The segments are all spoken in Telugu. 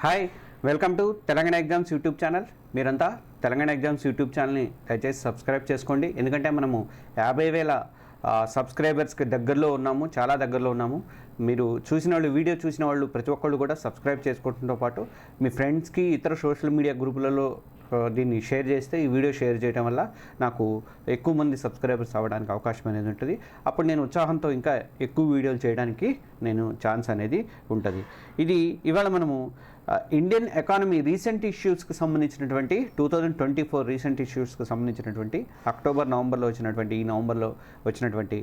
Hi, welcome to Telangana exams YouTube channel. మీరంతా తెలంగాణ ఎగ్జామ్స్ యూట్యూబ్ ఛానల్ని దయచేసి సబ్స్క్రైబ్ చేసుకోండి. ఎందుకంటే మనము 50,000 సబ్స్క్రైబర్స్కి దగ్గరలో ఉన్నాము, చాలా దగ్గరలో ఉన్నాము. మీరు చూసిన వాళ్ళు, వీడియో చూసిన వాళ్ళు ప్రతి ఒక్కళ్ళు కూడా సబ్స్క్రైబ్ చేసుకోవడంతో పాటు మీ ఫ్రెండ్స్కి, ఇతర సోషల్ మీడియా గ్రూపులలో దీన్ని షేర్ చేస్తే, ఈ వీడియో షేర్ చేయడం వల్ల నాకు ఎక్కువ మంది సబ్స్క్రైబర్స్ అవ్వడానికి అవకాశం అనేది ఉంటుంది. అప్పుడు నేను ఉత్సాహంతో ఇంకా ఎక్కువ వీడియోలు చేయడానికి ఛాన్స్ అనేది ఉంటుంది. ఇది ఇవాళ మనము ఇండియన్ ఎకానమీ రీసెంట్ ఇష్యూస్కి సంబంధించినటువంటి 2024 రీసెంట్ ఇష్యూస్కి సంబంధించినటువంటి అక్టోబర్ నవంబర్లో వచ్చినటువంటి, ఈ నవంబర్లో వచ్చినటువంటి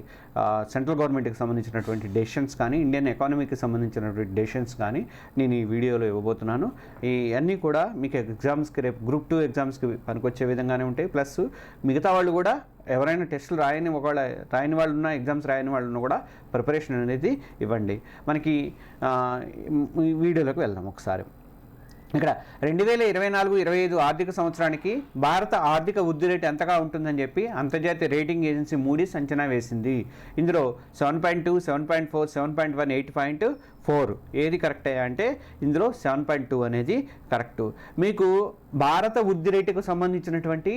సెంట్రల్ గవర్నమెంట్కి సంబంధించినటువంటి డెసిషన్స్ కానీ, ఇండియన్ ఎకానమీకి సంబంధించినటువంటి డెసిషన్స్ కానీ నేను ఈ వీడియోలో ఇవ్వబోతున్నాను. ఇవన్నీ కూడా మీకు ఎగ్జామ్స్కి, రేపు గ్రూప్ 2 ఎగ్జామ్స్కి పనికొచ్చే విధంగానే ఉంటాయి. ప్లస్ మిగతా వాళ్ళు కూడా ఎవరైనా టెస్టులు ఒకవేళ రాయని వాళ్ళు ఉన్నా, ఎగ్జామ్స్ రాయని వాళ్ళు ఉన్నా కూడా ప్రిపరేషన్ అనేది ఇవ్వండి. మనకి వీడియోలోకి వెళ్దాం ఒకసారి. ఇక్కడ 2024-25 ఆర్థిక సంవత్సరానికి భారత ఆర్థిక వృద్ధి రేటు ఎంతగా ఉంటుందని చెప్పి అంతర్జాతీయ రేటింగ్ ఏజెన్సీ మూడీస్ అంచనా వేసింది. ఇందులో 7.2, 7.4, 7.1, 8.4 ఏది కరెక్ట్ అంటే ఇందులో 7.2 అనేది కరెక్టు. మీకు భారత వృద్ధి రేటుకు సంబంధించినటువంటి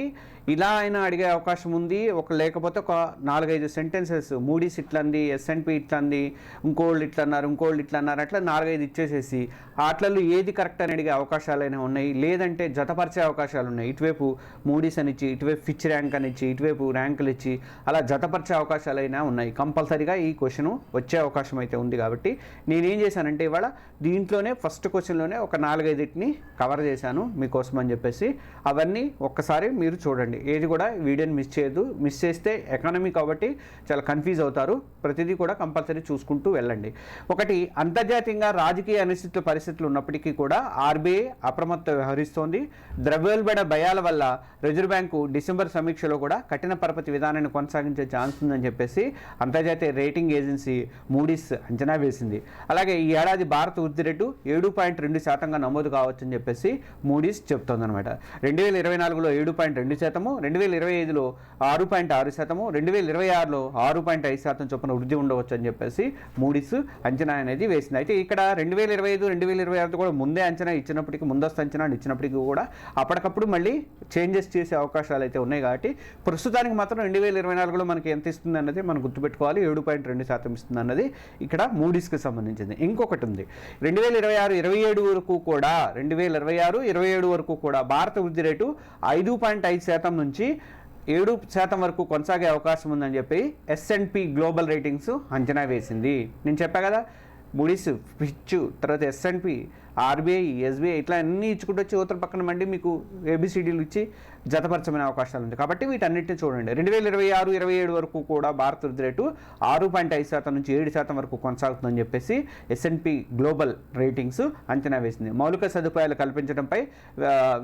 ఇలా అయినా అడిగే అవకాశం ఉంది. లేకపోతే ఒక 4-5 సెంటెన్సెస్ మూడీస్ ఇట్లా అంది, S&P ఇట్లా అంది, ఇంకోళ్ళు ఇట్లా అన్నారు, అట్లా 4-5 ఇచ్చేసేసి ఆటలలో ఏది కరెక్ట్ అని అడిగే అవకాశాలైనా ఉన్నాయి. లేదంటే జతపరిచే అవకాశాలు ఉన్నాయి. ఇటువైపు మూడీస్ అని ఇచ్చి, ఇటువైపు ఫిచ్ ర్యాంక్ అని ఇచ్చి, ఇటువైపు ర్యాంకులు ఇచ్చి అలా జతపరిచే అవకాశాలైనా ఉన్నాయి. కంపల్సరీగా ఈ క్వశ్చన్ వచ్చే అవకాశం అయితే ఉంది. కాబట్టి నేనేం చేశానంటే ఇవాళ దీంట్లోనే ఫస్ట్ క్వశ్చన్లోనే ఒక 4-5 కవర్ చేశాను మీకోసం అని చెప్పేసి. అవన్నీ ఒక్కసారి మీరు చూడండి, ఏది కూడా వీడియోని మిస్ చేయదు. మిస్ చేస్తే ఎకానమీ కాబట్టి చాలా కన్ఫ్యూజ్ అవుతారు. ప్రతిదీ కూడా కంపల్సరీ చూసుకుంటూ వెళ్ళండి. ఒకటి, అంతర్జాతీయంగా రాజకీయ అనిశ్చిత పరిస్థితులు ఉన్నప్పటికీ కూడా ఆర్బీఐ అప్రమత్త వ్యవహరిస్తోంది. ద్రవ్యోల్బణ భయాల వల్ల రిజర్వ్ బ్యాంకు డిసెంబర్ సమీక్షలో కూడా కఠిన పరపతి విధానాన్ని కొనసాగించే ఛాన్స్ ఉందని చెప్పేసి అంతర్జాతీయ రేటింగ్ ఏజెన్సీ మూడీస్ అంచనా వేసింది. అలాగే ఈ ఏడాది భారత వృద్ధి రేటు 7.2% నమోదు కావచ్చని చెప్పేసి మూడీస్ చెప్తోందనమాట. 2024లో 7.2%, 2025లో 6.6%, 2026లో 6.5% చొప్పున వృద్ధి ఉండవచ్చు అని చెప్పేసి మూడీస్ అంచనా అనేది వేసింది. అయితే ఇక్కడ 2025, 2026 కూడా ముందే అంచనా ఇచ్చినప్పటికీ, ముందస్తు అంచనా ఇచ్చినప్పటికీ కూడా అప్పటికప్పుడు మళ్ళీ చేంజెస్ చేసే అవకాశాలు అయితే ఉన్నాయి. కాబట్టి ప్రస్తుతానికి మాత్రం 2024లో మనకి ఎంత ఇస్తుంది అన్నది మనం గుర్తుపెట్టుకోవాలి. 7.2% ఇస్తుంది అన్నది ఇక్కడ మూడీస్కి సంబంధించింది. ఇంకొకటి ఉంది, 2026-27 వరకు కూడా 2026-27 వరకు కూడా భారత వృద్ధి రేటు 5.5% నుంచి 7% వరకు కొనసాగే అవకాశం ఉందని చెప్పి S&P గ్లోబల్ రేటింగ్స్ అంచనా వేసింది. నేను చెప్పా కదా, మూడీస్, ఫిచ్, తర్వాత S&P, ఆర్బీఐ, SBI ఇట్లా అన్నీ ఇచ్చుకుంటూ వచ్చి ఉత్తర పక్కన మండి మీకు ABCDలు ఇచ్చి జతపరచమైన అవకాశాలు ఉంది. కాబట్టి వీటన్నిటిని చూడండి. 2026-27 వరకు కూడా భారత వృద్ధి రేటు 6.5% నుంచి 7% వరకు కొనసాగుతుందని చెప్పేసి S&P గ్లోబల్ రేటింగ్స్ అంచనా వేసింది. మౌలిక సదుపాయాలు కల్పించడంపై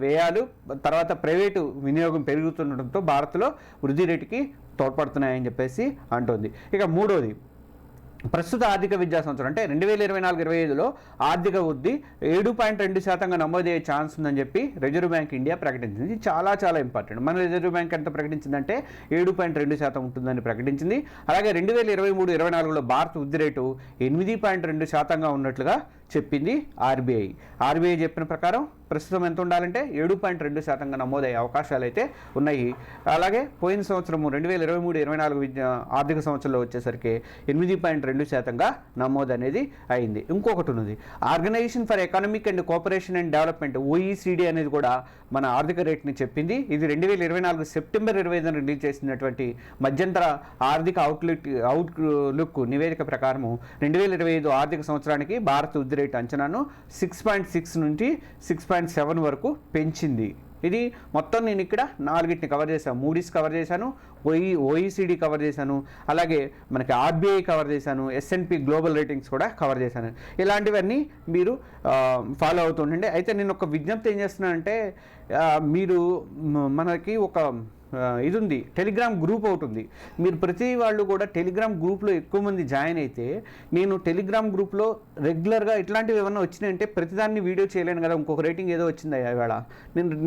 వ్యయాలు, తర్వాత ప్రైవేటు వినియోగం పెరుగుతుండటంతో భారత్లో వృద్ధి రేటుకి తోడ్పడుతున్నాయని చెప్పేసి అంటోంది. ఇక మూడోది, ప్రస్తుత ఆర్థిక విద్యా సంవత్సరం అంటే 2024-25లో ఆర్థిక వృద్ధి 7.2% నమోదయ్యే ఛాన్స్ ఉందని చెప్పి రిజర్వ్ బ్యాంక్ ఇండియా ప్రకటించింది. ఇది చాలా చాలా ఇంపార్టెంట్. మన రిజర్వ్ బ్యాంక్ ఎంత ప్రకటించిందంటే 7.2% ఉంటుందని ప్రకటించింది. అలాగే 2023-24లో భారత వృద్ధి రేటు 8.2%గా ఉన్నట్లుగా చెప్పింది ఆర్బీఐ. ఆర్బీఐ చెప్పిన ప్రకారం ప్రస్తుతం ఎంత ఉండాలంటే 7.2%గా నమోదయ్యే అవకాశాలు అయితే ఉన్నాయి. అలాగే పోయిన సంవత్సరము 2023-24 ఆర్థిక సంవత్సరంలో వచ్చేసరికి 8.2%గా నమోదు అనేది అయింది. ఇంకొకటి ఉన్నది, organisation for economic and cooperation and development OECD అనేది కూడా మన ఆర్థిక రేట్ని చెప్పింది. ఇది 2024 సెప్టెంబర్ 25న రిలీజ్ చేసినటువంటి మధ్యంతర ఆర్థిక అవుట్లుక్ నివేదిక ప్రకారము 2025 ఆర్థిక సంవత్సరానికి భారత వృద్ధి రేటు అంచనాను 6.6 నుంచి 6.7 వరకు పెంచింది. ఇది మొత్తం నేను ఇక్కడ 4 కవర్ చేశాను. మూడీస్ కవర్ చేశాను, OECD కవర్ చేశాను, అలాగే మనకి ఆర్బీఐ కవర్ చేశాను, S&P గ్లోబల్ రేటింగ్స్ కూడా కవర్ చేశాను. ఇలాంటివన్నీ మీరు ఫాలో అవుతుండండి. అయితే నేను ఒక విజ్ఞప్తి ఏం చేస్తున్నానంటే, మీరు మనకి ఒక ఇది ఉంది, టెలిగ్రామ్ గ్రూప్ ఒకటి ఉంది. మీరు ప్రతి వాళ్ళు కూడా టెలిగ్రామ్ గ్రూప్లో ఎక్కువ మంది జాయిన్ అయితే నేను టెలిగ్రామ్ గ్రూప్లో రెగ్యులర్గా ఇట్లాంటివి ఏమన్నా వచ్చినాయంటే ప్రతిదాన్ని వీడియో చేయలేను కదా, ఇంకొక రేటింగ్ ఏదో వచ్చింది ఇవాళ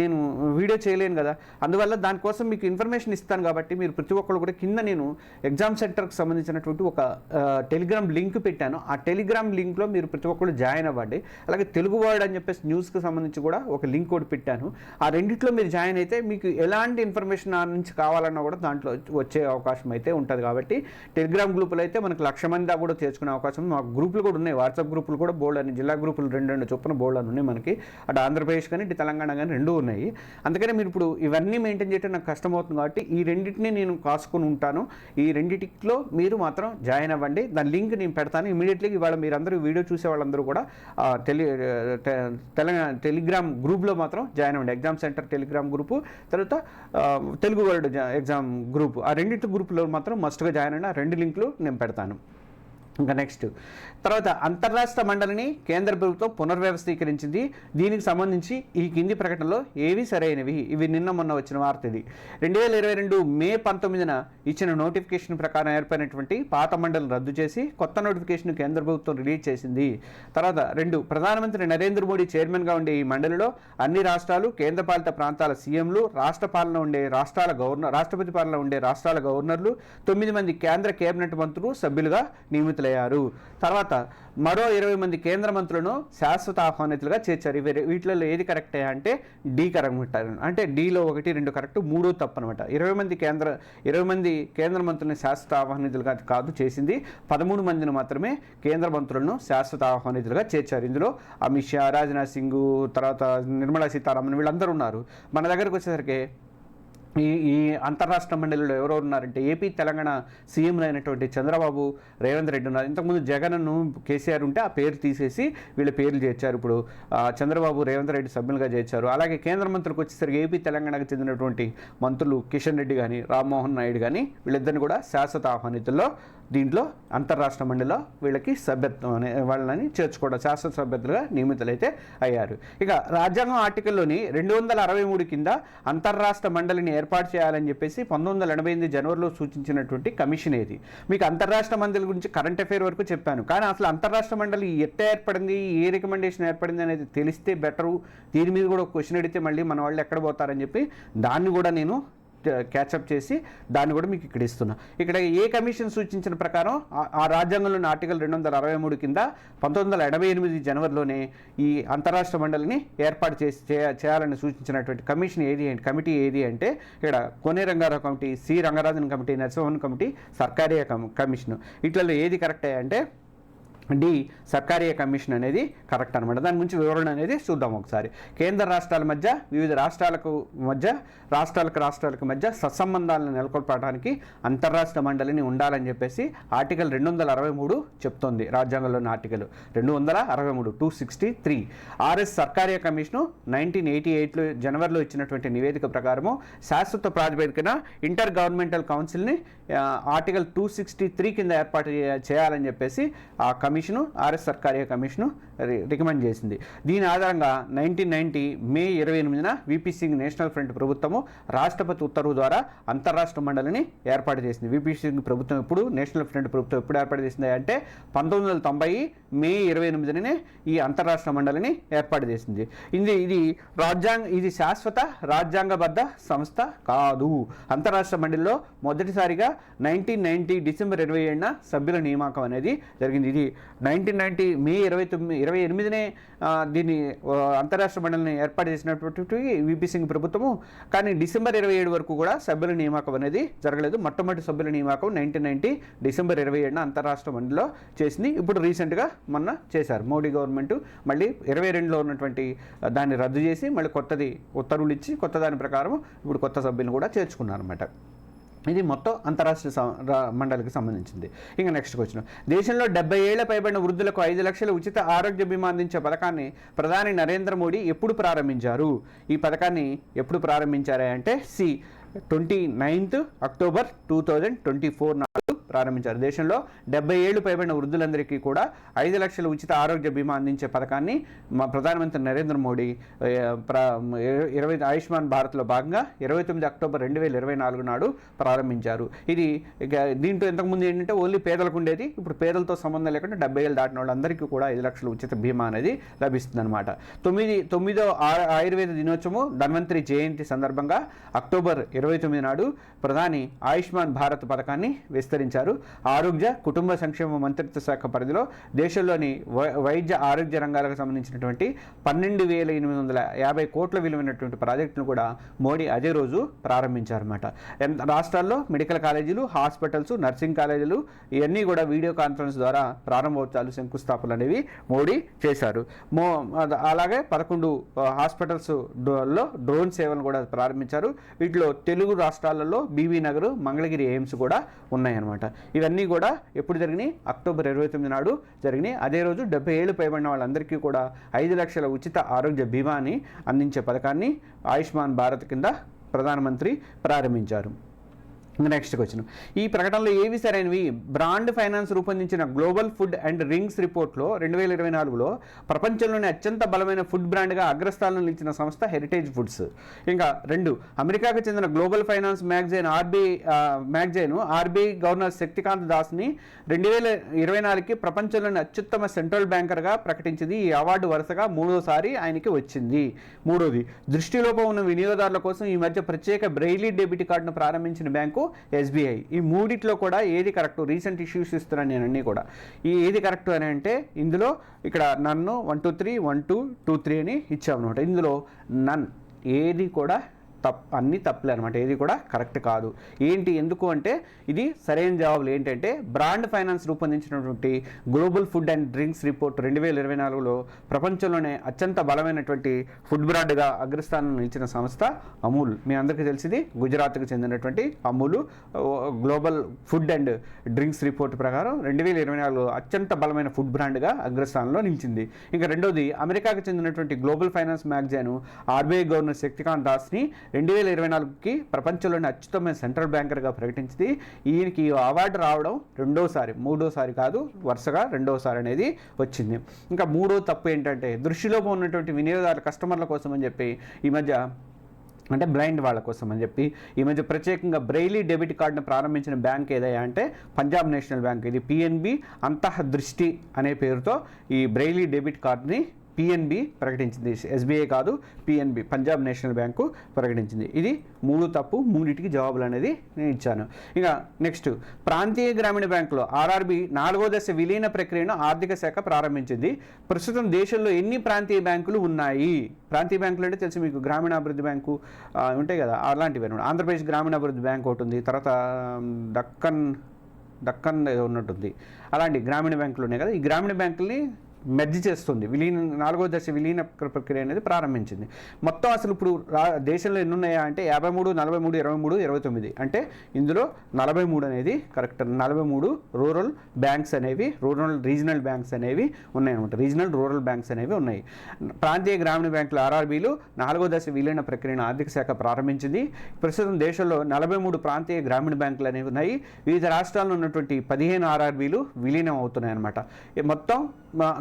నేను వీడియో చేయలేను కదా, అందువల్ల దానికోసం మీకు ఇన్ఫర్మేషన్ ఇస్తాను. కాబట్టి మీరు ప్రతి ఒక్కరు కూడా కింద నేను ఎగ్జామ్ సెంటర్కి సంబంధించినటువంటి ఒక టెలిగ్రామ్ లింక్ పెట్టాను. ఆ టెలిగ్రామ్ లింక్లో మీరు ప్రతి ఒక్కరు జాయిన్ అవ్వండి. అలాగే తెలుగు వర్డ్ అని చెప్పేసి న్యూస్కి సంబంధించి కూడా ఒక లింక్ కూడా పెట్టాను. ఆ రెండిట్లో మీరు జాయిన్ అయితే మీకు ఎలాంటి ఇన్ఫర్మేషన్ ఆ నుంచి కావాలన్నా కూడా దాంట్లో వచ్చే అవకాశం అయితే ఉంటుంది. కాబట్టి టెలిగ్రామ్ గ్రూపులు అయితే మనకు 1,00,000 మంది దాకా కూడా చేర్చుకునే అవకాశం. మా గ్రూపులు కూడా ఉన్నాయి, వాట్సాప్ గ్రూపులు కూడా బోల్డ్ అని, జిల్లా గ్రూపులు 2 చొప్పున బోల్డ్ అని ఉన్నాయి మనకి. అటు ఆంధ్రప్రదేశ్ కానీ ఇటు తెలంగాణ కానీ 2 ఉన్నాయి. అందుకని మీరు ఇప్పుడు ఇవన్నీ మెయింటైన్ చేయడం నాకు కష్టమవుతుంది. కాబట్టి ఈ రెండింటిని నేను కాసుకొని ఉంటాను. ఈ రెండింటిలో మీరు మాత్రం జాయిన్ అవ్వండి. దాని లింక్ నేను పెడతాను ఇమీడియట్లీ. ఇవాళ మీరందరూ వీడియో చూసే వాళ్ళందరూ కూడా టెలిగ్రామ్ గ్రూప్లో మాత్రం జాయిన్ అవ్వండి. ఎగ్జామ్ సెంటర్ టెలిగ్రామ్ గ్రూపు, తర్వాత తెలుగు వరల్డ్ ఎగ్జామ్ గ్రూప్, ఆ రెండింటి గ్రూపులో మాత్రం మస్ట్గా జాయిన్ అవ్వండి. ఆ 2 లింకులు నేను పెడతాను. ఇంకా నెక్స్ట్ తర్వాత అంతర్రాష్ట్ర మండలిని కేంద్ర ప్రభుత్వం పునర్వ్యవస్థీకరించింది. దీనికి సంబంధించి ఈ కింది ప్రకటనలో ఏవి సరైనవి? ఇవి నిన్న మొన్న వచ్చిన వార్త. ఇది 2022 మే 19న ఇచ్చిన నోటిఫికేషన్ ప్రకారం ఏర్పడినటువంటి పాత మండలిని రద్దు చేసి కొత్త నోటిఫికేషన్ కేంద్ర ప్రభుత్వం రిలీజ్ చేసింది. తర్వాత 2 ప్రధానమంత్రి నరేంద్ర మోడీ చైర్మన్గా ఉండే ఈ మండలిలో అన్ని రాష్ట్రాలు, కేంద్రపాలిత ప్రాంతాల సీఎంలు, రాష్ట్రపతి పాలన ఉండే రాష్ట్రాల గవర్నర్లు, 9 మంది కేంద్ర కేబినెట్ మంత్రులు సభ్యులుగా నియమితులయ్యారు. తర్వాత మరో 20 మంది కేంద్ర మంత్రులను శాశ్వత ఆహ్వానితులుగా చేర్చారు. వీటిలో ఏది కరెక్టే అంటే డి కరెక్ట్, అంటే డిలో 1, 2 కరెక్ట్, 3 తప్పు అనమాట. 20 మంది కేంద్ర మంత్రులను శాశ్వత ఆహ్వానితులుగా కాదు చేసింది, 13 మందిని మాత్రమే కేంద్ర మంత్రులను శాశ్వత ఆహ్వానితులుగా చేర్చారు. ఇందులో అమిత్ షా, రాజ్నాథ్ సింగ్, తర్వాత నిర్మలా సీతారామన్ వీళ్ళందరూ ఉన్నారు. మన దగ్గరకు వచ్చేసరికి ఈ అంతర్రాష్ట్ర మండలిలో ఎవరెవరు ఉన్నారంటే ఏపీ, తెలంగాణ సీఎంలు అయినటువంటి చంద్రబాబు, రేవంత్ రెడ్డి ఉన్నారు. ఇంతకుముందు జగన్ను, కేసీఆర్ ఉంటే ఆ పేరు తీసేసి వీళ్ళ పేర్లు చేర్చారు. ఇప్పుడు చంద్రబాబు, రేవంత్ రెడ్డి సభ్యులుగా చేర్చారు. అలాగే కేంద్ర మంత్రులకు వచ్చేసరికి ఏపీ, తెలంగాణకు చెందినటువంటి మంత్రులు కిషన్ రెడ్డి కానీ, రామ్మోహన్ నాయుడు కానీ వీళ్ళిద్దరిని కూడా శాశ్వత ఆహ్వానితుల్లో దీంట్లో అంతర్రాష్ట్ర మండలిలో వీళ్ళకి సభ్యత్వం వాళ్ళని చేర్చుకోవడం, శాశ్వత సభ్యతలుగా నియమితులైతే అయ్యారు. ఇక రాజ్యాంగం ఆర్టికల్లోని 263 కింద అంతర్రాష్ట్ర మండలిని ఏర్పాటు చేయాలని చెప్పేసి 1988 జనవరిలో సూచించినటువంటి కమిషన్ ఏది? మీకు అంతర్రాష్ట్ర మండలి గురించి కరెంట్ అఫైర్ వరకు చెప్పాను, కానీ అసలు అంతర్రాష్ట్ర మండలి ఎట్లా ఏర్పడింది, ఏ రికమెండేషన్ ఏర్పడింది అనేది తెలిస్తే బెటరు. దీని మీద కూడా ఒక క్వశ్చన్ అడిగితే మళ్ళీ మన వాళ్ళు ఎక్కడ పోతారని చెప్పి దాన్ని కూడా నేను క్యాచప్ చేసి దాన్ని కూడా మీకు ఇక్కడ ఇస్తున్నా. ఇక్కడ ఏ కమిషన్ సూచించిన ప్రకారం ఆ రాజ్యాంగంలోని ఆర్టికల్ 263 కింద 1988 జనవరిలోనే ఈ అంతర్రాష్ట్ర మండలిని ఏర్పాటు చేయాలని సూచించినటువంటి కమిటీ ఏది అంటే ఇక్కడ Kone Rangarao committee, C Rangarajan committee, Narasimhan committee, Sarkari commission. వీటిలో ఏది కరెక్ట్ అంటే డి సర్కారీ కమిషన్ అనేది కరెక్ట్ అనమాట. దాని గురించి వివరణ అనేది చూద్దాం ఒకసారి. కేంద్ర రాష్ట్రాల మధ్య, వివిధ రాష్ట్రాలకు మధ్య సత్సంబంధాలను నెలకొల్పడానికి అంతర్రాష్ట్ర మండలిని ఉండాలని చెప్పేసి ఆర్టికల్ 263 చెప్తోంది. రాజ్యాంగంలోని ఆర్టికల్ 263 263. ఆర్ఎస్ సర్కారీ కమిషను 1988 జనవరిలో ఇచ్చినటువంటి నివేదిక ప్రకారము శాశ్వత ప్రాతిపదికన ఇంటర్ గవర్నమెంటల్ కౌన్సిల్ని ఆర్టికల్ 263 కింద ఏర్పాటు చేయాలని చెప్పేసి ఆ కమిషను, ఆర్ఎస్ సర్కారీ కమిషను రికమెండ్ చేసింది. దీని ఆధారంగా 1990 మే 28న విపి సింగ్ నేషనల్ ఫ్రంట్ ప్రభుత్వము రాష్ట్రపతి ఉత్తర్వు ద్వారా అంతర్రాష్ట్ర మండలిని ఏర్పాటు చేసింది. విపి సింగ్ ప్రభుత్వం నేషనల్ ఫ్రంట్ ప్రభుత్వం ఎప్పుడు ఏర్పాటు చేసింది అంటే 1990 మే 28నే ఈ అంతర్రాష్ట్ర మండలిని ఏర్పాటు చేసింది. ఇది శాశ్వత రాజ్యాంగబద్ధ సంస్థ కాదు. అంతర్రాష్ట్ర మండలిలో మొదటిసారిగా 1990 డిసెంబర్ 27న సభ్యుల నియామకం అనేది జరిగింది. ఇది 1990 మే 28నే దీన్ని అంతర్రాష్ట్ర మండలిని ఏర్పాటు చేసినటువంటి విపి సింగ్ ప్రభుత్వము. కానీ డిసెంబర్ 27 వరకు కూడా సభ్యుల నియామకం అనేది జరగలేదు. మొట్టమొదటి సభ్యుల నియామకం 1990 డిసెంబర్ 27న అంతర్రాష్ట్ర మండలిలో చేసింది. ఇప్పుడు రీసెంట్గా మొన్న చేశారు మోడీ గవర్నమెంట్. మళ్ళీ 22లో ఉన్నటువంటి దాన్ని రద్దు చేసి మళ్ళీ కొత్తది ఉత్తర్వులు ఇచ్చి కొత్త దాని ప్రకారం ఇప్పుడు కొత్త సభ్యులను కూడా చేర్చుకున్నారు అన్నమాట. ఇది మొత్తం అంతర్రాష్ట్ర మండలికి సంబంధించింది. ఇంకా నెక్స్ట్ క్వశ్చన్. దేశంలో 70 ఏళ్ల పైబడిన వృద్ధులకు 5 లక్షల ఉచిత ఆరోగ్య బీమా అందించే పథకాన్ని ప్రధాని నరేంద్ర మోడీ ఎప్పుడు ప్రారంభించారు? ఈ పథకాన్ని ఎప్పుడు ప్రారంభించారా అంటే సి 29 అక్టోబర్ 2024 నాడు ప్రారంభించారు. దేశంలో 70 ఏళ్లు పైబడిన వృద్ధులందరికీ కూడా 5 లక్షల ఉచిత ఆరోగ్య బీమా అందించే పథకాన్ని మా ప్రధానమంత్రి నరేంద్ర మోడీ ఆయుష్మాన్ భారత్లో భాగంగా 29 అక్టోబర్ 2024 నాడు ప్రారంభించారు. ఇది దీంట్లో ఇంతకుముందు ఏంటంటే ఓన్లీ పేదలకు ఉండేది. ఇప్పుడు పేదలతో సంబంధం లేకుండా 70 ఏళ్ళు దాటిన వాళ్ళందరికీ కూడా 5 లక్షల ఉచిత బీమా అనేది లభిస్తుంది అనమాట. 9వ ఆయుర్వేద దినోత్సవం ధన్వంతరి జయంతి సందర్భంగా అక్టోబర్ 29 నాడు ప్రధాని ఆయుష్మాన్ భారత్ పథకాన్ని విస్తరించారు. ఆరోగ్య కుటుంబ సంక్షేమ మంత్రిత్వ శాఖ పరిధిలో దేశంలోని వైద్య ఆరోగ్య రంగాలకు సంబంధించినటువంటి 12,850 కోట్ల విలువైనటువంటి ప్రాజెక్టును కూడా మోడీ అదే రోజు ప్రారంభించారన్నమాట. రాష్ట్రాల్లో మెడికల్ కాలేజీలు, హాస్పిటల్స్, నర్సింగ్ కాలేజీలు ఇవన్నీ కూడా వీడియో కాన్ఫరెన్స్ ద్వారా ప్రారంభోత్సవాలు, శంకుస్థాపనలు అనేవి మోడీ చేశారు. అలాగే 11 హాస్పిటల్స్లో డ్రోన్ సేవలను కూడా ప్రారంభించారు. వీటిలో తెలుగు రాష్ట్రాలలో బీబీ నగర్, మంగళగిరి ఎయిమ్స్ కూడా ఉన్నాయన్నమాట. ఇవన్నీ కూడా ఎప్పుడు జరిగినాయి? అక్టోబర్ 29 నాడు జరిగినాయి. అదే రోజు 70 ఏళ్ళు పైబడిన వాళ్ళందరికీ కూడా 5 లక్షల ఉచిత ఆరోగ్య బీమాని అందించే పథకాన్ని ఆయుష్మాన్ భారత్ కింద ప్రధానమంత్రి ప్రారంభించారు. నెక్స్ట్ క్వశ్చన్, ఈ ప్రకటనలో ఏవి సరైనవి? బ్రాండ్ ఫైనాన్స్ రూపొందించిన గ్లోబల్ ఫుడ్ అండ్ డ్రింక్స్ రిపోర్ట్లో 2024లో ప్రపంచంలోని అత్యంత బలమైన ఫుడ్ బ్రాండ్గా అగ్రస్థానంలో నిలిచిన సంస్థ హెరిటేజ్ ఫుడ్స్. ఇంకా 2, అమెరికాకు చెందిన global finance magazine RBI governor Shaktikanta దాస్ని 2024కి ప్రపంచంలోని అత్యుత్తమ సెంట్రల్ బ్యాంకర్గా ప్రకటించింది. ఈ అవార్డు వరుసగా 3వసారి ఆయనకి వచ్చింది. 3వది, దృష్టిలోపం ఉన్న వినియోగదారుల కోసం ఈ మధ్య ప్రత్యేక బ్రెయిలీ డెబిట్ కార్డును ప్రారంభించిన బ్యాంకు ఎస్బీఐ. ఈ మూడిట్లో కూడా ఏది కరెక్ట్? రీసెంట్ ఇష్యూస్ ఇస్తున్నాను నేను అన్నీ కూడా. ఏది కరెక్ట్ అని అంటే ఇందులో ఇక్కడ నన్ను 1 2 3 1 2 2 3 అని ఇచ్చామన్నమాట. ఇందులో నన్ ఏది కూడా అన్నీ తప్పులే అనమాట. ఏది కూడా కరెక్ట్ కాదు. ఏంటి, ఎందుకు అంటే ఇది సరైన జవాబులు ఏంటంటే బ్రాండ్ ఫైనాన్స్ రూపొందించినటువంటి global food and drinks report 2024లో ప్రపంచంలోనే అత్యంత బలమైనటువంటి ఫుడ్ బ్రాండ్గా అగ్రస్థానం నిలిచిన సంస్థ అమూల్. మీ అందరికీ తెలిసింది గుజరాత్కు చెందినటువంటి Amul global food and drinks report ప్రకారం 2024లో అత్యంత బలమైన ఫుడ్ బ్రాండ్గా అగ్రస్థానంలో నిలిచింది. ఇంకా 2వది, అమెరికాకు చెందినటువంటి global finance magazine RBI governor Shaktikanta దాస్ని 2024కి ప్రపంచంలోని అత్యుత్తమైన సెంట్రల్ బ్యాంకర్గా ప్రకటించింది. ఈయనకి అవార్డు రావడం 2వసారి, 3వసారి కాదు, వరుసగా 2వసారి అనేది వచ్చింది. ఇంకా 3వ తప్పు ఏంటంటే దృష్టిలోపం ఉన్నటువంటి వినియోగదారుల కస్టమర్ల కోసం అని చెప్పి ఈ మధ్య, అంటే బ్లైండ్ వాళ్ళ కోసం అని చెప్పి ఈ మధ్య ప్రత్యేకంగా బ్రెయిలీ డెబిట్ కార్డును ప్రారంభించిన బ్యాంక్ ఏదయ్యా అంటే పంజాబ్ నేషనల్ బ్యాంక్. ఇది పిఎన్బి అంతఃదృష్టి అనే పేరుతో ఈ బ్రెయిలీ డెబిట్ కార్డుని పిఎన్బి ప్రకటించింది. ఎస్బీఐ కాదు, పిఎన్బి పంజాబ్ నేషనల్ బ్యాంకు ప్రకటించింది. ఇది 3 తప్పు. 3టికి జవాబులు అనేది నేను ఇచ్చాను. ఇక నెక్స్ట్, ప్రాంతీయ గ్రామీణ బ్యాంకులో ఆర్ఆర్బి 4వ దశ విలీన ప్రక్రియను ఆర్థిక శాఖ ప్రారంభించింది. ప్రస్తుతం దేశంలో ఎన్ని ప్రాంతీయ బ్యాంకులు ఉన్నాయి? ప్రాంతీయ బ్యాంకులు అంటే తెలిసి మీకు గ్రామీణాభివృద్ధి బ్యాంకు ఉంటాయి కదా, అలాంటివి. ఆంధ్రప్రదేశ్ గ్రామీణాభివృద్ధి బ్యాంక్ ఒకటి ఉంది, తర్వాత దక్కన్ ఉన్నట్టుంది. అలాంటి గ్రామీణ బ్యాంకులు ఉన్నాయి కదా. ఈ గ్రామీణ బ్యాంకుల్ని మెర్జ్ చేస్తుంది. 4వ దశ విలీన ప్రక్రియ అనేది ప్రారంభించింది. మొత్తం అసలు ఇప్పుడు దేశంలో ఎన్ని ఉన్నాయా అంటే 53, 43, 23, 29. అంటే ఇందులో 43 అనేది కరెక్ట్. 43 రూరల్ బ్యాంక్స్ అనేవి, రీజనల్ బ్యాంక్స్ అనేవి ఉన్నాయన్నమాట. రీజనల్ రూరల్ బ్యాంక్స్ అనేవి ఉన్నాయి. ప్రాంతీయ గ్రామీణ బ్యాంకుల ఆర్ఆర్బీలు 4వ దశ విలీన ప్రక్రియను ఆర్థిక శాఖ ప్రారంభించింది. ప్రస్తుతం దేశంలో 43 ప్రాంతీయ గ్రామీణ బ్యాంకులు అనేవి ఉన్నాయి. వివిధ రాష్ట్రాల్లో ఉన్నటువంటి 15 ఆర్ఆర్బీలు విలీనం అవుతున్నాయి అన్నమాట.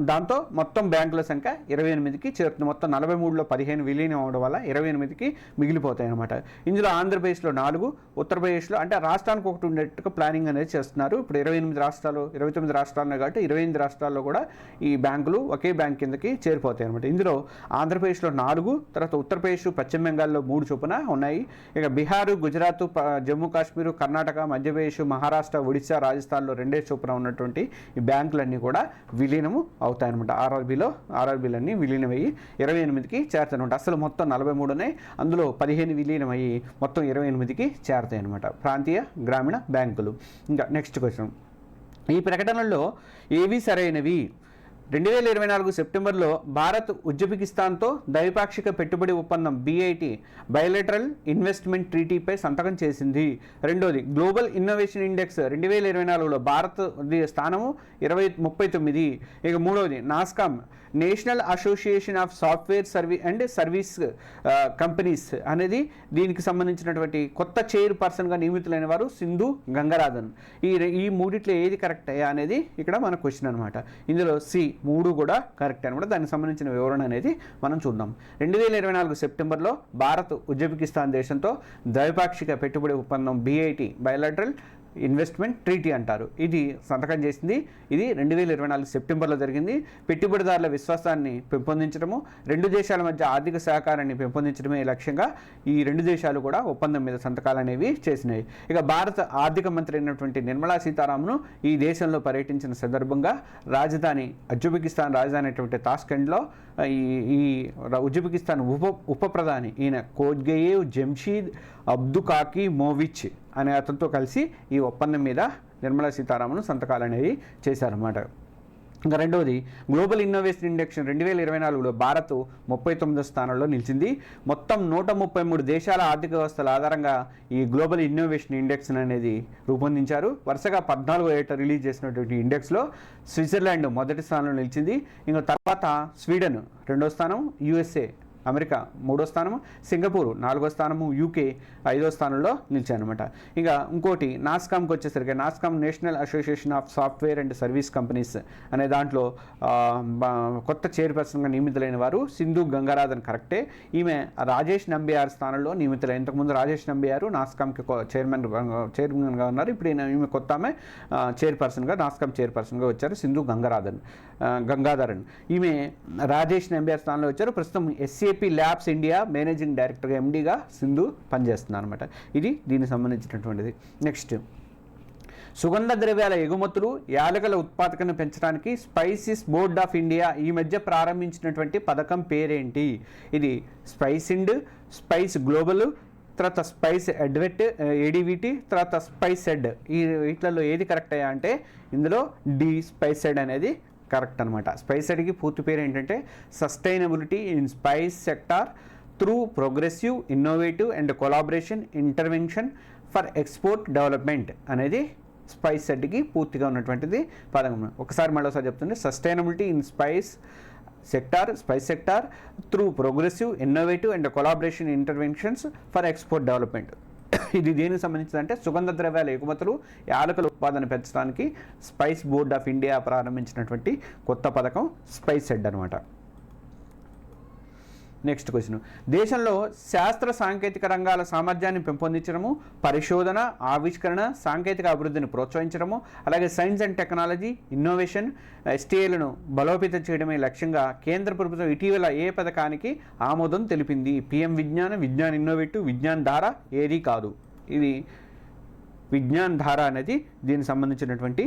దాంతో మొత్తం బ్యాంకుల సంఖ్య 28కి చేరుతుంది. మొత్తం 43లో 15 విలీనం అవడం వల్ల 28కి మిగిలిపోతాయి అనమాట. ఇందులో ఆంధ్రప్రదేశ్లో 4, ఉత్తరప్రదేశ్లో, అంటే రాష్ట్రానికి ఒకటి ఉండేట్టుగా ప్లానింగ్ అనేది చేస్తున్నారు. ఇప్పుడు 29 రాష్ట్రాలు కాబట్టి 28 రాష్ట్రాల్లో కూడా ఈ బ్యాంకులు ఒకే బ్యాంక్ కిందకి చేరిపోతాయి అనమాట. ఇందులో ఆంధ్రప్రదేశ్లో 4, తర్వాత ఉత్తరప్రదేశ్, పశ్చిమ బెంగాల్లో 3 చొప్పున ఉన్నాయి. ఇక బీహార్, గుజరాత్, జమ్మూ కాశ్మీర్, కర్ణాటక, మధ్యప్రదేశ్, మహారాష్ట్ర, ఒడిశా, రాజస్థాన్లో 2 చొప్పున ఉన్నటువంటి ఈ బ్యాంకులన్నీ కూడా విలీనము అవుతాయన్నమాట. ఆర్ఆర్బీలన్నీ విలీనమయ్యి 28కి చేరుతాయన్నమాట. అసలు మొత్తం 43 ఉన్నాయి, అందులో 15 విలీనమయ్యి మొత్తం 28కి చేరుతాయి అన్నమాట ప్రాంతీయ గ్రామీణ బ్యాంకులు. ఇంకా నెక్స్ట్ క్వశ్చన్, ఈ ప్రకటనలో ఏవి సరైనవి? 2024 సెప్టెంబర్లో భారత్ ఉజ్బెకిస్తాన్తో ద్వైపాక్షిక పెట్టుబడి ఒప్పందం BIT బయోలెటరల్ ఇన్వెస్ట్మెంట్ ట్రీటీపై సంతకం చేసింది. రెండోది గ్లోబల్ ఇన్నోవేషన్ ఇండెక్స్ 2024లో భారత్ స్థానము 39. ఇక మూడవది NASSCOM national association of software service companies అనేది దీనికి సంబంధించినటువంటి కొత్త చైర్పర్సన్గా నియమితులైన వారు సింధు గంగరాథన్. ఈ మూడిట్లో ఏది కరెక్ట్ అనేది ఇక్కడ మన క్వశ్చన్ అనమాట. ఇందులో సి 3 కూడా కరెక్ట్ అనమాట. దానికి సంబంధించిన వివరణ అనేది మనం చూద్దాం. 2024 సెప్టెంబర్లో భారత్ ఉజ్బెకిస్తాన్ దేశంతో ద్వైపాక్షిక పెట్టుబడి ఒప్పందం BIT బయోలెటరల్ ఇన్వెస్ట్మెంట్ ట్రీటీ అంటారు. ఇది సంతకం చేసింది. ఇది 2024 సెప్టెంబర్లో జరిగింది. పెట్టుబడిదారుల విశ్వాసాన్ని పెంపొందించడము, రెండు దేశాల మధ్య ఆర్థిక సహకారాన్ని పెంపొందించడమే లక్ష్యంగా ఈ రెండు దేశాలు కూడా ఒప్పందం మీద సంతకాలు అనేవి చేసినాయి. ఇక భారత ఆర్థిక మంత్రి అయినటువంటి నిర్మలా సీతారామన్ ఈ దేశంలో పర్యటించిన సందర్భంగా ఉజ్బెకిస్తాన్ రాజధాని అయినటువంటి తాష్కెంట్లో ఈ ఉజ్బెకిస్తాన్ ఉప ప్రధాని ఈయన కోజ్గయేవ్ జంషీద్ అబ్దుకాకిమోవిచ్ అనే అతనితో కలిసి ఈ ఒప్పందం మీద నిర్మలా సీతారామన్ సంతకాలు అనేవి చేశారన్నమాట. ఇంకా రెండవది గ్లోబల్ ఇన్నోవేషన్ ఇండెక్స్ 2024లో భారత్ 39వ స్థానంలో నిలిచింది. మొత్తం 133 దేశాల ఆర్థిక వ్యవస్థల ఆధారంగా ఈ గ్లోబల్ ఇన్నోవేషన్ ఇండెక్స్ అనేది రూపొందించారు. వరుసగా 14వ ఏట రిలీజ్ చేసినటువంటి ఇండెక్స్లో స్విట్జర్లాండ్ మొదటి స్థానంలో నిలిచింది. ఇంకా తర్వాత స్వీడన్ 2వ స్థానం, USA అమెరికా 3వ స్థానము, సింగపూర్ 4వ స్థానము, UK 5వ స్థానంలో నిలిచాయన్నమాట. ఇక ఇంకోటి నాస్కామ్కి వచ్చేసరికి NASSCOM national association of software and service companies అనే దాంట్లో కొత్త చైర్పర్సన్గా నియమితులైన వారు సింధు గంగారాథన్ కరెక్టే. ఈమె రాజేష్ నంబియార్ స్థానంలో నియమితులైన. ఇంతకుముందు రాజేష్ నంబియారు నాస్కామ్కి చైర్మన్గా ఉన్నారు. ఇప్పుడు ఈమె కొత్త ఆమె నాస్కామ్ చైర్పర్సన్గా వచ్చారు సింధు గంగాధరన్. ఈమె రాజేష్ నంబియార్ స్థానంలో వచ్చారు. ప్రస్తుతం SAP ల్యాబ్స్ ఇండియా మేనేజింగ్ డైరెక్టర్గా MDగా సింధు పనిచేస్తున్నారు అనమాట. ఇది దీనికి సంబంధించినటువంటిది. నెక్స్ట్ సుగంధ ద్రవ్యాల ఎగుమతులు, యాలకుల ఉత్పాదకను పెంచడానికి స్పైసెస్ బోర్డ్ ఆఫ్ ఇండియా ఈ మధ్య ప్రారంభించినటువంటి పథకం పేరేంటి? ఇది స్పైస్ గ్లోబల్, తర్వాత స్పైస్ ADVT, తర్వాత స్పైసెడ్. ఈ వీటిలలో ఏది కరెక్ట్ అయ్యా అంటే ఇందులో D స్పైసెడ్ అనేది కరెక్ట్ అనమాట. స్పైసెడ్కి పూర్తి పేరు ఏంటంటే sustainability in spice sector through progressive innovative and collaboration intervention for export development అనేది స్పైసెడ్కి పూర్తిగా ఉన్నటువంటిది పదం. ఒకసారి మరోసారి చెప్తుంటే sustainability in spice sector through progressive innovative and collaboration interventions for export development. ఇది దేనికి సంబంధించిందంటే సుగంధ ద్రవ్యాల ఎగుమతులు, యాలకుల ఉత్పాదన పెంచడానికి స్పైస్ బోర్డ్ ఆఫ్ ఇండియా ప్రారంభించినటువంటి కొత్త పథకం స్పైసెడ్ అనమాట. Next question. దేశంలో శాస్త్ర సాంకేతిక రంగాల సామర్థ్యాన్ని పెంపొందించడము, పరిశోధన, ఆవిష్కరణ, సాంకేతిక అభివృద్ధిని ప్రోత్సహించడము, అలాగే సైన్స్ అండ్ టెక్నాలజీ, ఇన్నోవేషన్, STIలను బలోపేతం చేయడమే లక్ష్యంగా కేంద్ర ప్రభుత్వం ఇటీవల ఏ పథకానికి ఆమోదం తెలిపింది? PM విజ్ఞాన్ ఇన్నోవేటివ్, విజ్ఞాన్ ధార ఏది కాదు. ఇది విజ్ఞాన్ ధార అనేది దీనికి సంబంధించినటువంటి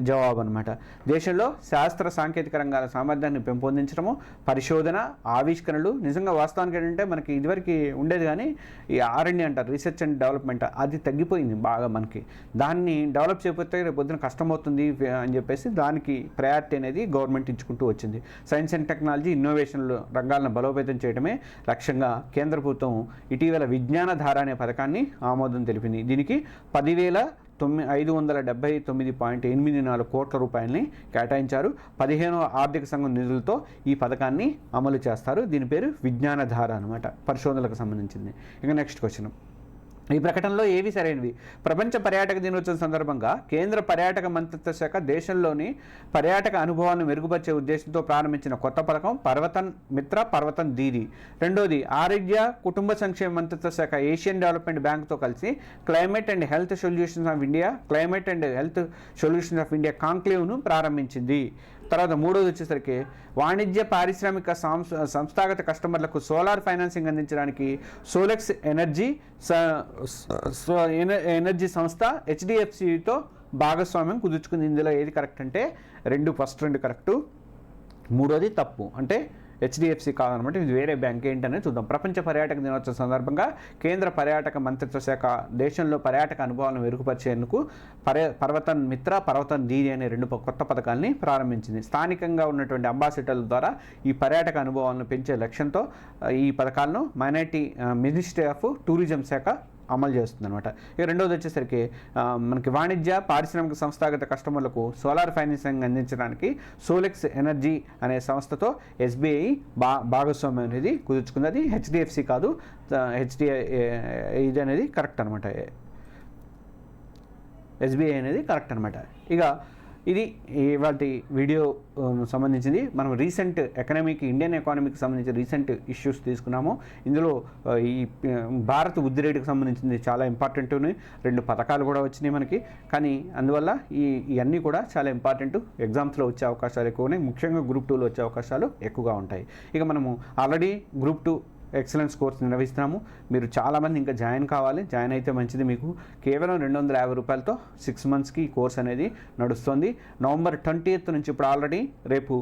జవాబు అనమాట. దేశంలో శాస్త్ర సాంకేతిక రంగాల సామర్థ్యాన్ని పెంపొందించడము, పరిశోధన, ఆవిష్కరణలు. నిజంగా వాస్తవానికి ఏంటంటే మనకి ఇదివరకు ఉండేది కానీ ఈ R&D అంటారు, రీసెర్చ్ అండ్ డెవలప్మెంట్, అది తగ్గిపోయింది బాగా మనకి. దాన్ని డెవలప్ చేయకపోతే రేపు పొద్దున కష్టమవుతుంది అని చెప్పేసి దానికి ప్రయారిటీ అనేది గవర్నమెంట్ ఇచ్చుకుంటూ వచ్చింది. సైన్స్ అండ్ టెక్నాలజీ, ఇన్నోవేషన్లు రంగాలను బలోపేతం చేయడమే లక్ష్యంగా కేంద్ర ప్రభుత్వం ఇటీవల విజ్ఞాన ధార అనే పథకాన్ని ఆమోదం తెలిపింది. దీనికి 10,579.84 కోట్ల రూపాయలని కేటాయించారు. 15వ ఆర్థిక సంఘం నిధులతో ఈ పథకాన్ని అమలు చేస్తారు. దీని పేరు విజ్ఞాన ధార అనమాట, పరిశోధనలకు సంబంధించింది. ఇక నెక్స్ట్ క్వశ్చన్. ఈ ప్రకటనలో ఏవి సరైనవి? ప్రపంచ పర్యాటక దినోత్సవం సందర్భంగా కేంద్ర పర్యాటక మంత్రిత్వ శాఖ దేశంలోని పర్యాటక అనుభవాలను మెరుగుపరిచే ఉద్దేశంతో ప్రారంభించిన కొత్త పథకం పర్వతన్ దీది. రెండోది ఆరోగ్య కుటుంబ సంక్షేమ మంత్రిత్వ శాఖ ఏషియన్ డెవలప్మెంట్ బ్యాంక్తో కలిసి climate and health solutions of India కాంక్లేవ్ను ప్రారంభించింది. తర్వాత మూడోది వచ్చేసరికి వాణిజ్య పారిశ్రామిక సంస్థాగత కస్టమర్లకు సోలార్ ఫైనాన్సింగ్ అందించడానికి సోలెక్స్ ఎనర్జీ సంస్థ HDFCతో భాగస్వామ్యం కుదుర్చుకుంది. ఇందులో ఏది కరెక్ట్ అంటే ఫస్ట్ రెండు కరెక్టు, మూడోది తప్పు. అంటే హెచ్డిఎఫ్సి కాదనమాట, ఇది వేరే బ్యాంక్ ఏంటనేది చూద్దాం. ప్రపంచ పర్యాటక దినోత్సవం సందర్భంగా కేంద్ర పర్యాటక మంత్రిత్వ శాఖ దేశంలో పర్యాటక అనుభవాలను మెరుగుపరిచేందుకు పర్వతన్ మిత్ర, పర్వతన్ దీది అనే 2 కొత్త పథకాలని ప్రారంభించింది. స్థానికంగా ఉన్నటువంటి అంబాసిడర్ల ద్వారా ఈ పర్యాటక అనుభవాలను పెంచే లక్ష్యంతో ఈ పథకాలను మినిస్ట్రీ ఆఫ్ టూరిజం శాఖ అమలు చేస్తుంది అనమాట. ఇక రెండవది వచ్చేసరికి మనకి వాణిజ్య పారిశ్రామిక సంస్థాగత కస్టమర్లకు సోలార్ ఫైనాన్సింగ్ అందించడానికి సోలెక్స్ ఎనర్జీ అనే సంస్థతో ఎస్బీఐ భాగస్వామ్యం అనేది కుదుర్చుకుంది. అది హెచ్డిఎఫ్సి కాదు, ఇది అనేది కరెక్ట్ అనమాట, ఎస్బీఐ అనేది కరెక్ట్ అనమాట. ఇక ఇది వాటి వీడియో సంబంధించింది. మనం రీసెంట్ ఇండియన్ ఎకానమీకి సంబంధించిన రీసెంట్ ఇష్యూస్ తీసుకున్నాము. ఇందులో ఈ భారత్ వృద్ధి రేటుకు సంబంధించింది చాలా ఇంపార్టెంట్. 2 పథకాలు కూడా వచ్చినాయి మనకి. కానీ అందువల్ల ఇవన్నీ కూడా చాలా ఇంపార్టెంట్. ఎగ్జామ్స్లో వచ్చే అవకాశాలు ఎక్కువ ఉన్నాయి, ముఖ్యంగా గ్రూప్ 2లో వచ్చే అవకాశాలు ఎక్కువగా ఉంటాయి. ఇక మనము ఆల్రెడీ గ్రూప్ 2 ఎక్సలెన్స్ కోర్స్ నిర్వహిస్తున్నాము. మీరు చాలామంది ఇంకా జాయిన్ కావాలి. జాయిన్ అయితే మంచిది. మీకు కేవలం 250 రూపాయలతో 6 మంత్స్కి ఈ కోర్స్ అనేది నడుస్తుంది. నవంబర్ 20th నుంచి ఇప్పుడు ఆల్రెడీ రేపు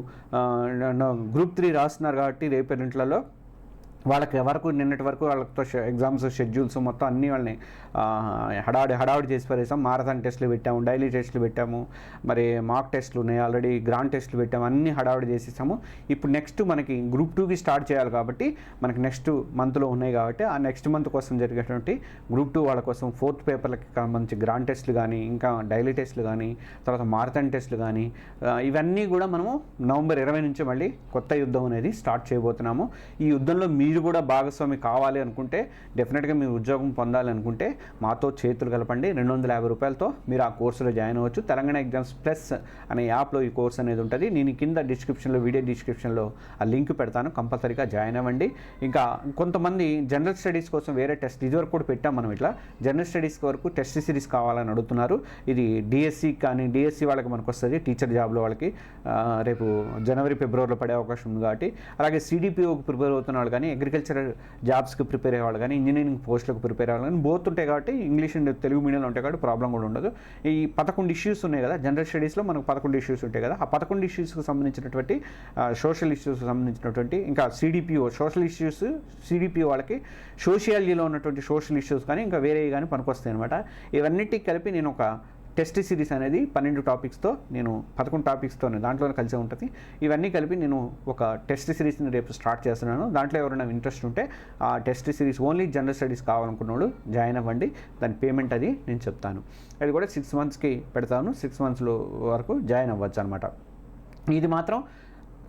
గ్రూప్ 3 రాస్తున్నారు కాబట్టి రేపు రెంట్లలో వాళ్ళకి నిన్నటి వరకు వాళ్ళతో ఎగ్జామ్స్ షెడ్యూల్స్ మొత్తం అన్నీ వాళ్ళని హడావిడి చేసి పడేసాం. మారథాన్ టెస్టులు పెట్టాము, డైలీ టెస్టులు పెట్టాము, మరి మాక్ టెస్టులు ఉన్నాయి, ఆల్రెడీ గ్రాండ్ టెస్టులు పెట్టాము, అన్నీ హడావిడి చేసేసాము. ఇప్పుడు నెక్స్ట్ మనకి గ్రూప్ 2కి స్టార్ట్ చేయాలి కాబట్టి మనకి నెక్స్ట్ మంత్లో ఉన్నాయి కాబట్టి ఆ నెక్స్ట్ మంత్ కోసం జరిగేటువంటి గ్రూప్ 2 వాళ్ళ కోసం 4th పేపర్లకి సంబంధించి గ్రాండ్ టెస్టులు కానీ, ఇంకా డైలీ టెస్టులు కానీ, తర్వాత మారథాన్ టెస్టులు కానీ, ఇవన్నీ కూడా మనము నవంబర్ 20 నుంచి మళ్ళీ కొత్త యుద్ధం అనేది స్టార్ట్ చేయబోతున్నాము. ఈ యుద్ధంలో మీరు కూడా భాగస్వామి కావాలి అనుకుంటే, డెఫినెట్గా మీరు ఉద్యోగం పొందాలి అనుకుంటే మాతో చేతులు కలపండి. 250 రూపాయలతో మీరు ఆ కోర్సులో జాయిన్ అవ్వచ్చు. తెలంగాణ ఎగ్జామ్స్ ప్లస్ అనే యాప్లో ఈ కోర్స్ అనేది ఉంటుంది. నేను కింద వీడియో డిస్క్రిప్షన్లో ఆ లింక్ పెడతాను, కంపల్సరీగా జాయిన్ అవ్వండి. ఇంకా కొంతమంది జనరల్ స్టడీస్ కోసం వేరే టెస్ట్ ఇదివరకు కూడా పెట్టాం మనం. ఇట్లా జనరల్ స్టడీస్ వరకు టెస్ట్ సిరీస్ కావాలని అడుగుతున్నారు. ఇది డిఎస్సి కానీ, డిఎస్సి వాళ్ళకి మనకు వస్తుంది, టీచర్ జాబ్లో వాళ్ళకి రేపు జనవరి ఫిబ్రవరిలో పడే అవకాశం ఉంది కాబట్టి. అలాగే సిడిపిఓకి ప్రిపేర్ అవుతున్న వాళ్ళు కానీ, అగ్రికల్చరల్ జాబ్స్కి ప్రిపేర్ అయ్యేవాళ్ళు కానీ, ఇంజనీరింగ్ పోస్టులకు ప్రిపేర్ అయ్యేవాళ్ళు కానీ బోత్ ఉంటాయి కాబట్టి, ఇంగ్లీష్ అండ్ తెలుగు మీడియంలో ఉంటాయి కాబట్టి ప్రాబ్లం కూడా ఉండదు. ఈ 11 ఇష్యూస్ ఉన్నాయి కదా జనరల్ స్టడీస్లో, మనకు 11 ఇష్యూస్ ఉంటాయి కదా. ఆ 11 ఇష్యూస్కి సంబంధించినటువంటి సోషల్ ఇష్యూస్కి సంబంధించినటువంటి, ఇంకా సిడిపిఓ సోషల్ ఇష్యూస్, సిడిపిఓ వాళ్ళకి సోషియాలజీలో ఉన్నటువంటి సోషల్ ఇష్యూస్ కానీ, ఇంకా వేరే కానీ పనికొస్తాయి అనమాట. ఇవన్నిటికి కలిపి నేను ఒక టెస్ట్ సిరీస్ అనేది 12 టాపిక్స్తో, నేను 11 టాపిక్స్తో దాంట్లోనే కలిసి ఉంటుంది. ఇవన్నీ కలిపి నేను ఒక టెస్ట్ సిరీస్ని రేపు స్టార్ట్ చేస్తున్నాను. దాంట్లో ఎవరైనా ఇంట్రెస్ట్ ఉంటే ఆ test series only general studies కావాలనుకున్న జాయిన్ అవ్వండి. దాని పేమెంట్ అది నేను చెప్తాను. అది కూడా 6 మంత్స్కి పెడతాను. 6 మంత్స్లో వరకు జాయిన్ అవ్వచ్చు అనమాట. ఇది మాత్రం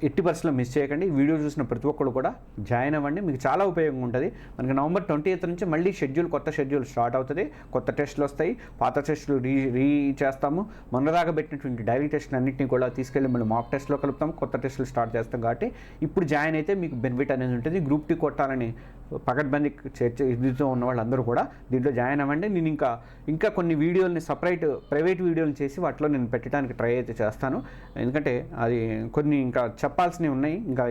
ఎట్టి పరిస్థితుల్లో మిస్ చేయకండి. వీడియో చూసిన ప్రతి ఒక్కరు కూడా జాయిన్ అవ్వండి, మీకు చాలా ఉపయోగం ఉంటుంది. మనకి నవంబర్ 20th నుంచి మళ్ళీ కొత్త షెడ్యూల్ స్టార్ట్ అవుతుంది. కొత్త టెస్టులు వస్తాయి, పాత టెస్టులు రీ చేస్తాము. మొన్నదాకా పెట్టినటువంటి డైలీ టెస్టులు అన్నింటినీ కూడా తీసుకెళ్ళి మళ్ళీ మాక్ టెస్ట్లో కలుపుతాము, కొత్త టెస్టులు స్టార్ట్ చేస్తాం. కాబట్టి ఇప్పుడు జాయిన్ అయితే మీకు బెనిఫిట్ అనేది ఉంటుంది. గ్రూప్ 2 కొట్టాలని పకడ్బందీ ఇదితో ఉన్న వాళ్ళందరూ కూడా దీంట్లో జాయిన్ అవ్వండి. నేను ఇంకా కొన్ని వీడియోలని సపరేట్ ప్రైవేట్ వీడియోలు చేసి వాటిలో నేను పెట్టడానికి ట్రై అయితే చేస్తాను. ఎందుకంటే అది కొన్ని ఇంకా చెప్పాల్సినవి ఉన్నాయి. ఇంకా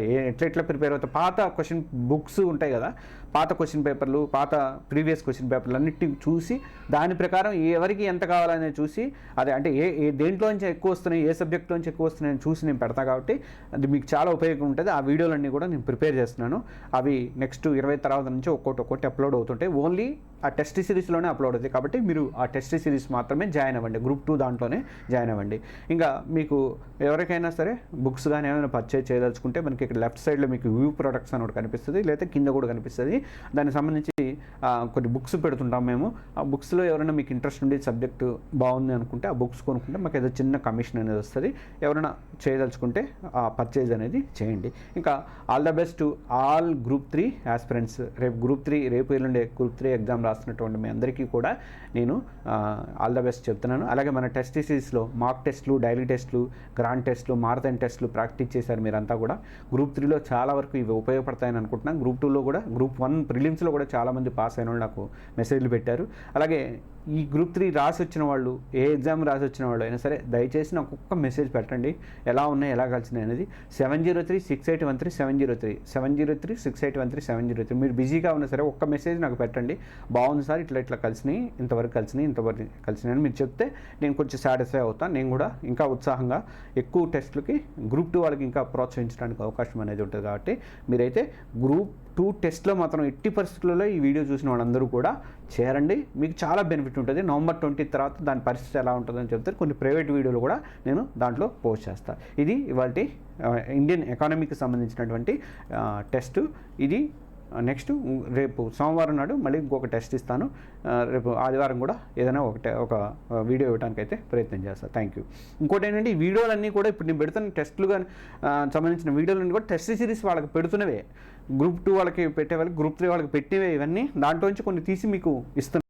ఎట్లా ప్రిపేర్ అవుతాయి, పాత క్వశ్చన్ బుక్స్ ఉంటాయి కదా, పాత క్వశ్చన్ పేపర్లు, పాత ప్రీవియస్ క్వశ్చన్ పేపర్లు అన్నిటిని చూసి దాని ప్రకారం ఎవరికి ఎంత కావాలనేది చూసి, అదే అంటే ఏ దేంట్లోంచి ఎక్కువ వస్తున్నాయి, ఏ సబ్జెక్ట్లోంచి ఎక్కువ వస్తున్నాయని చూసి నేను పెడతాను. కాబట్టి అది మీకు చాలా ఉపయోగం ఉంటుంది. ఆ వీడియోలన్నీ కూడా నేను ప్రిపేర్ చేస్తున్నాను. అవి నెక్స్ట్ 20 తర్వాత నుంచి ఒక్కొక్కటి అప్లోడ్ అవుతుంటాయి. ఓన్లీ ఆ టెస్ట్ సిరీస్లోనే అప్లోడ్ అవుతాయి. కాబట్టి మీరు ఆ టెస్ట్ సిరీస్ మాత్రమే జాయిన్ అవ్వండి, గ్రూప్ 2 దాంట్లోనే జాయిన్ అవ్వండి. ఇంకా మీకు ఎవరికైనా సరే బుక్స్ కానీ ఏమైనా పర్చేజ్ చేయదలుచుకుంటే మనకి ఇక్కడ లెఫ్ట్ సైడ్లో మీకు వ్యూ ప్రొడక్ట్స్ అని ఒకటి కనిపిస్తుంది, లేదా కింద కూడా కనిపిస్తుంది. దానికి సంబంధించి కొన్ని బుక్స్ పెడుతుంటాం మేము. ఆ బుక్స్లో ఎవరైనా మీకు ఇంట్రెస్ట్ ఉండి సబ్జెక్టు బాగుంది అనుకుంటే ఆ బుక్స్ కొనుక్కుంటే మాకు ఏదో చిన్న కమిషన్ అనేది వస్తుంది. ఎవరైనా చేయదలుచుకుంటే ఆ పర్చేజ్ అనేది చేయండి. ఇంకా all the best to all group 3 aspirants. రేపు ఎల్లుండే గ్రూప్ 3 ఎగ్జామ్ రాస్తున్నటువంటి మీ అందరికీ కూడా నేను ఆల్ ద బెస్ట్ చెప్తున్నాను. అలాగే మన టెస్ట్ సిరీస్లో మాక్ టెస్టులు, డైలీ టెస్టులు, గ్రాండ్ టెస్టులు, మారథాన్ టెస్టులు ప్రాక్టీస్ చేశారు మీరంతా కూడా. గ్రూప్ 3లో చాలా వరకు ఇవి ఉపయోగపడతాయని అనుకుంటున్నాను. గ్రూప్ 2లో కూడా, గ్రూప్ 1 ప్రిలిమ్స్లో కూడా చాలామంది పాస్ అయిన వాళ్ళు నాకు మెసేజ్లు పెట్టారు. అలాగే ఈ గ్రూప్ 3 రాసి వచ్చిన వాళ్ళు, ఏ ఎగ్జామ్ రాసి వచ్చిన వాళ్ళు అయినా సరే దయచేసి నాకు ఒక్క మెసేజ్ పెట్టండి, ఎలా ఉన్నాయి, ఎలా కలిసినాయి అనేది. 7036813 703 7036813 703. మీరు బిజీగా ఉన్నా సరే ఒక్క మెసేజ్ నాకు పెట్టండి, బాగుంది సార్ ఇట్లా ఇట్లా కలిసినాయి, ఇంతవరకు కలిసినాయి, ఇంతవరకు కలిసినాయి అని మీరు చెప్తే నేను కొంచెం సాటిస్ఫై అవుతాను. నేను కూడా ఇంకా ఉత్సాహంగా ఎక్కువ టెస్టులకి గ్రూప్ 2 వాళ్ళకి ఇంకా ప్రోత్సహించడానికి అవకాశం అనేది ఉంటుంది. కాబట్టి మీరైతే గ్రూప్ 2 టెస్ట్లో మాత్రం ఎట్టి పరిస్థితుల్లో ఈ వీడియో చూసిన వాళ్ళందరూ కూడా చేరండి, మీకు చాలా బెనిఫిట్ ఉంటుంది. November 20 తర్వాత దాని పరిస్థితి ఎలా ఉంటుందని చెప్తారు. కొన్ని ప్రైవేట్ వీడియోలు కూడా నేను దాంట్లో పోస్ట్ చేస్తాను. ఇది ఇవాళ ఇండియన్ ఎకానమీకి సంబంధించినటువంటి టెస్ట్. ఇది నెక్స్ట్ రేపు సోమవారం నాడు మళ్ళీ ఇంకొక టెస్ట్ ఇస్తాను. రేపు ఆదివారం కూడా ఏదైనా ఒక వీడియో ఇవ్వడానికి అయితే ప్రయత్నం చేస్తాను. Thank you. ఇంకోటి ఏంటంటే ఈ వీడియోలన్నీ కూడా ఇప్పుడు నేను పెడుతున్న టెస్టులు కానీ సంబంధించిన వీడియోలన్నీ కూడా టెస్ట్ సిరీస్ వాళ్ళకి పెడుతున్నవే. గ్రూప్ 2 వాళ్ళకి పెట్టే వాళ్ళకి, గ్రూప్ 3 వాళ్ళకి పెట్టేవే ఇవన్నీ. దాంట్లో నుంచి కొన్ని తీసి మీకు ఇస్తున్నాను.